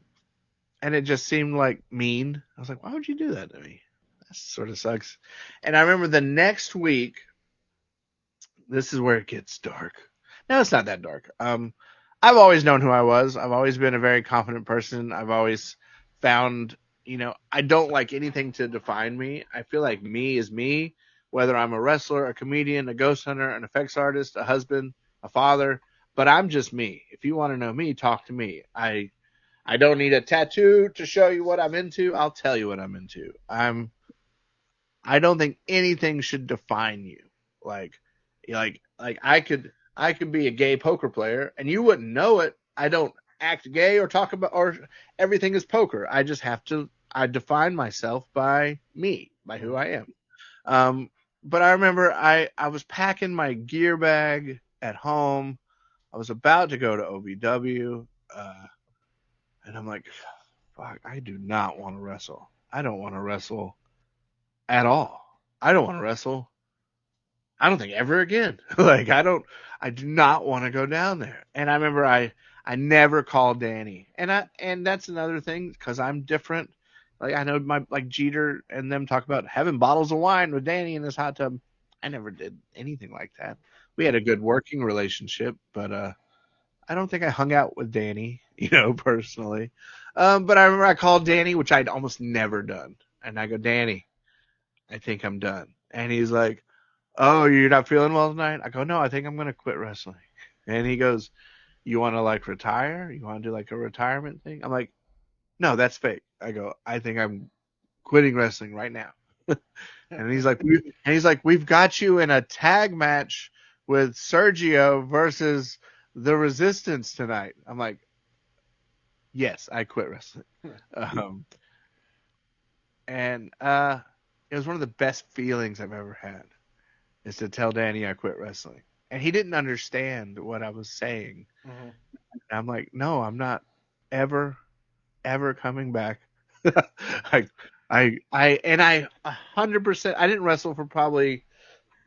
it just seemed like mean. I was like, why would you do that to me? That sort of sucks. And I remember the next week, this is where it gets dark. No, it's not that dark. I've always known who I was. I've always been a very confident person. I've always found, I don't like anything to define me. I feel like me is me, whether I'm a wrestler, a comedian, a ghost hunter, an effects artist, a husband, a father, but I'm just me. If you want to know me, talk to me. I don't need a tattoo to show you what I'm into. I'll tell you what I'm into. I don't think anything should define you. Like I could be a gay poker player and you wouldn't know it. I don't act gay or talk about, or everything is poker. I define myself by me, by who I am. But I remember I was packing my gear bag at home. I was about to go to OVW, and I'm like, fuck, I do not want to wrestle. I don't want to wrestle at all. I don't want to wrestle. I don't think ever again. I do not want to go down there. And I remember I never called Danny. And that's another thing, because I'm different. Like, I know like Jeter and them talk about having bottles of wine with Danny in his hot tub. I never did anything like that. We had a good working relationship, but I don't think I hung out with Danny, personally. But I remember I called Danny, which I'd almost never done. And I go, Danny, I think I'm done. And he's like, oh, you're not feeling well tonight? I go, no, I think I'm going to quit wrestling. And he goes, you want to retire? You want to do a retirement thing? I'm like, no, that's fake. I go, I think I'm quitting wrestling right now. And he's like, we've got you in a tag match with Sergio versus the Resistance tonight. I'm like, yes, I quit wrestling. And it was one of the best feelings I've ever had, is to tell Danny I quit wrestling. And he didn't understand what I was saying. And I'm like, no, I'm not ever coming back. I 100%, I didn't wrestle for probably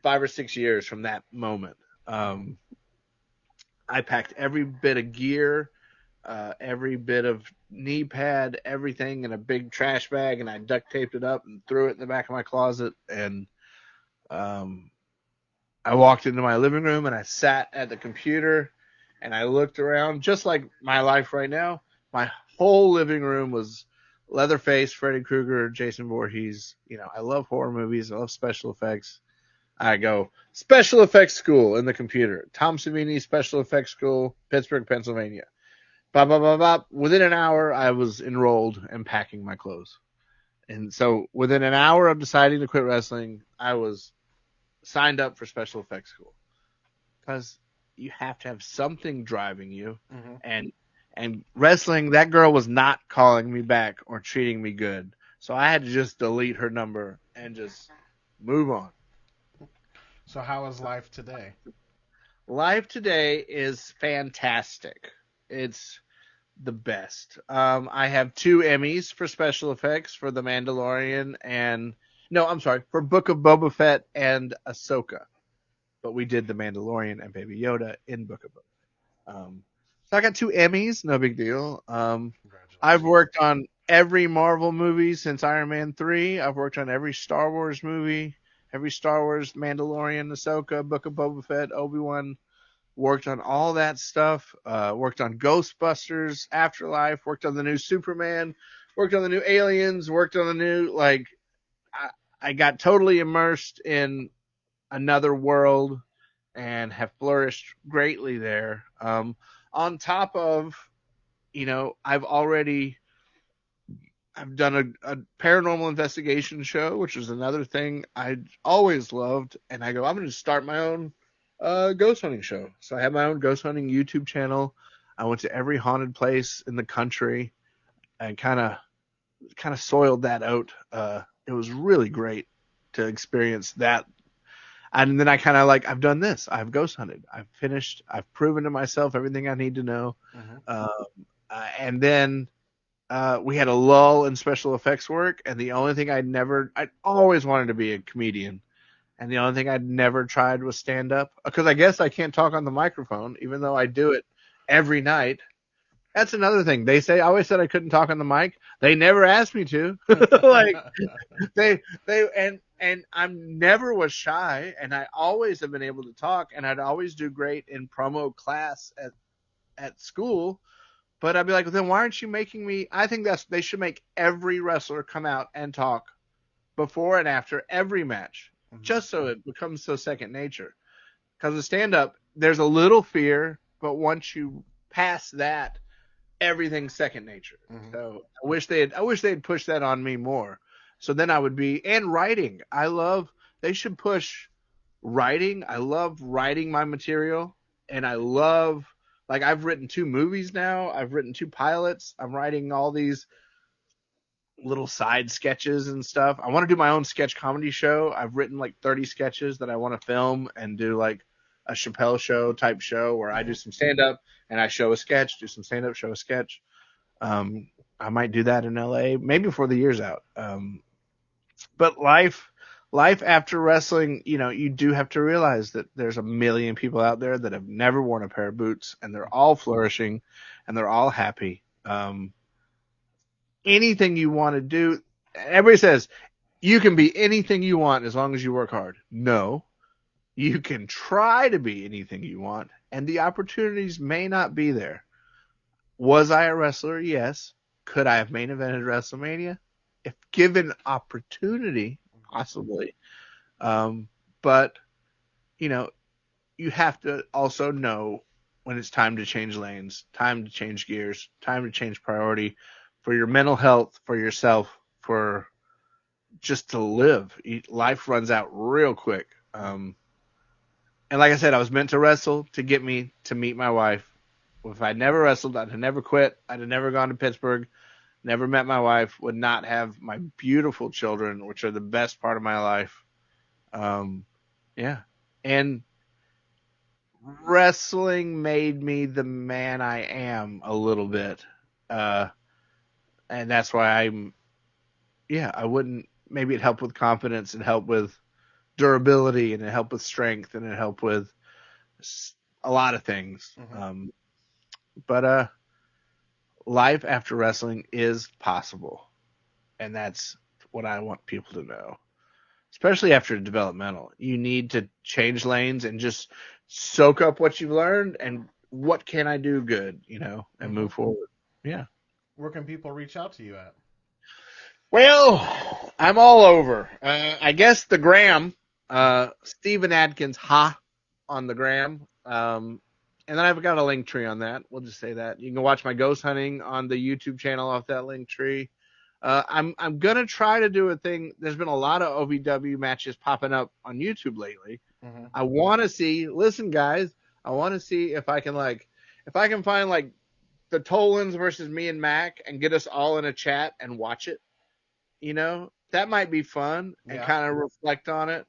5 or 6 years from that moment. I packed every bit of gear, every bit of knee pad, everything in a big trash bag, and I duct taped it up and threw it in the back of my closet. And I walked into my living room and I sat at the computer and I looked around, just like my life right now. My whole living room was Leatherface, Freddy Krueger, Jason Voorhees. I love horror movies. I love special effects. I go, special effects school in the computer. Tom Savini Special Effects School, Pittsburgh, Pennsylvania. Bop, bop, bop, bop. Within an hour, I was enrolled and packing my clothes. And so within an hour of deciding to quit wrestling, I was signed up for special effects school. Because you have to have something driving you. And wrestling, that girl was not calling me back or treating me good. So I had to just delete her number and just move on. So how is life today? Life today is fantastic. It's the best. I have 2 Emmys for special effects for The Mandalorian for Book of Boba Fett and Ahsoka. but we did The Mandalorian and Baby Yoda in Book of Boba. So I got 2 Emmys, no big deal. I've Congratulations. worked on every Marvel movie since Iron Man 3. I've worked on every Star Wars movie, every Star Wars, Mandalorian, Ahsoka, Book of Boba Fett, Obi-Wan. Worked on all that stuff. Worked on Ghostbusters, Afterlife. Worked on the new Superman. Worked on the new Aliens. Worked on the new I, I got totally immersed in another world and have flourished greatly there. On top of, I've done a paranormal investigation show, which is another thing I always loved. And I go, I'm going to start my own ghost hunting show. So I have my own ghost hunting YouTube channel. I went to every haunted place in the country and kind of soiled that out. It was really great to experience that. And then I kind of I've done this. I've ghost hunted. I've finished. I've proven to myself everything I need to know. And then we had a lull in special effects work. And the only thing I'd always wanted to be a comedian. And the only thing I'd never tried was stand up, because I guess I can't talk on the microphone, even though I do it every night. That's another thing. I always said I couldn't talk on the mic. They never asked me to. they and I'm never was shy, and I always have been able to talk, and I'd always do great in promo class at school. But I'd be like, then why aren't you making me? I think they should make every wrestler come out and talk before and after every match, just so it becomes so second nature. Because the stand-up, there's a little fear, but once you pass that, everything's second nature. So I wish they'd push that on me more. So then I would be, and writing. They should push writing. I love writing my material, and I love, I've written 2 movies now. I've written 2 pilots. I'm writing all these little side sketches and stuff. I want to do my own sketch comedy show. I've written 30 sketches that I want to film and do a Chappelle show type show where I do some stand up and I show a sketch, do some stand up, show a sketch. I might do that in LA, maybe before the year's out. But life after wrestling, you do have to realize that there's a million people out there that have never worn a pair of boots, and they're all flourishing and they're all happy. Anything you want to do, everybody says you can be anything you want as long as you work hard. No, you can try to be anything you want, and the opportunities may not be there. Was I a wrestler? Yes. Could I have main evented WrestleMania? If given opportunity, possibly. But, you have to also know when it's time to change lanes, time to change gears, time to change priority for your mental health, for yourself, for just to live. Life runs out real quick. And like I said, I was meant to wrestle to get me to meet my wife. If I'd never wrestled, I'd have never quit. I'd have never gone to Pittsburgh, never met my wife, would not have my beautiful children, which are the best part of my life. Yeah. And wrestling made me the man I am a little bit. And that's why I wouldn't, maybe it helped with confidence and helped with durability and it helped with strength and it helped with a lot of things. But life after wrestling is possible. And that's what I want people to know. Especially after developmental. You need to change lanes and just soak up what you've learned and what can I do good, and move forward. Yeah. Where can people reach out to you at? Well, I'm all over. I guess the gram, Stephen Adkins, on the gram. And then I've got a link tree on that. We'll just say that. You can watch my ghost hunting on the YouTube channel off that link tree. I'm going to try to do a thing. There's been a lot of OVW matches popping up on YouTube lately. I want to see, listen guys, I want to see if I can find the Tolans versus me and Mac and get us all in a chat and watch it. That might be fun and kind of reflect on it.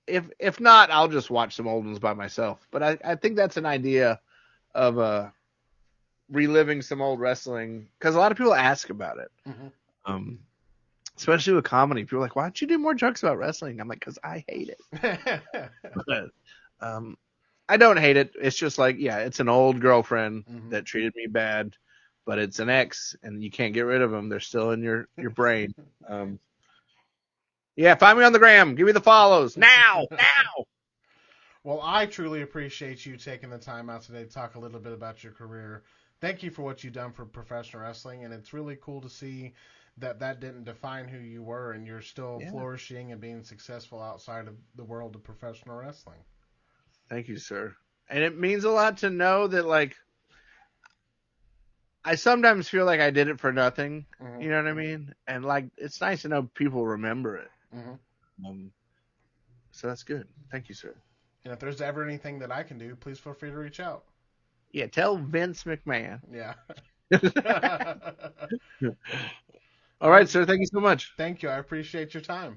If not, I'll just watch some old ones by myself. But I think that's an idea of reliving some old wrestling because a lot of people ask about it. especially with comedy. People are like, why don't you do more jokes about wrestling? I'm like, because I hate it. But, I don't hate it. It's just like, yeah, it's an old girlfriend that treated me bad, but it's an ex, and you can't get rid of them. They're still in your brain. Yeah, find me on the gram. Give me the follows now. Well, I truly appreciate you taking the time out today to talk a little bit about your career. Thank you for what you've done for professional wrestling, and it's really cool to see that that didn't define who you were, and you're still flourishing and being successful outside of the world of professional wrestling. Thank you, sir. And it means a lot to know that, like, I sometimes feel like I did it for nothing. You know what I mean? And, like, it's nice to know people remember it. So that's good. Thank you, sir. And if there's ever anything that I can do, please feel free to reach out. Yeah, tell Vince McMahon. Yeah. All right, sir. Thank you so much. Thank you. I appreciate your time.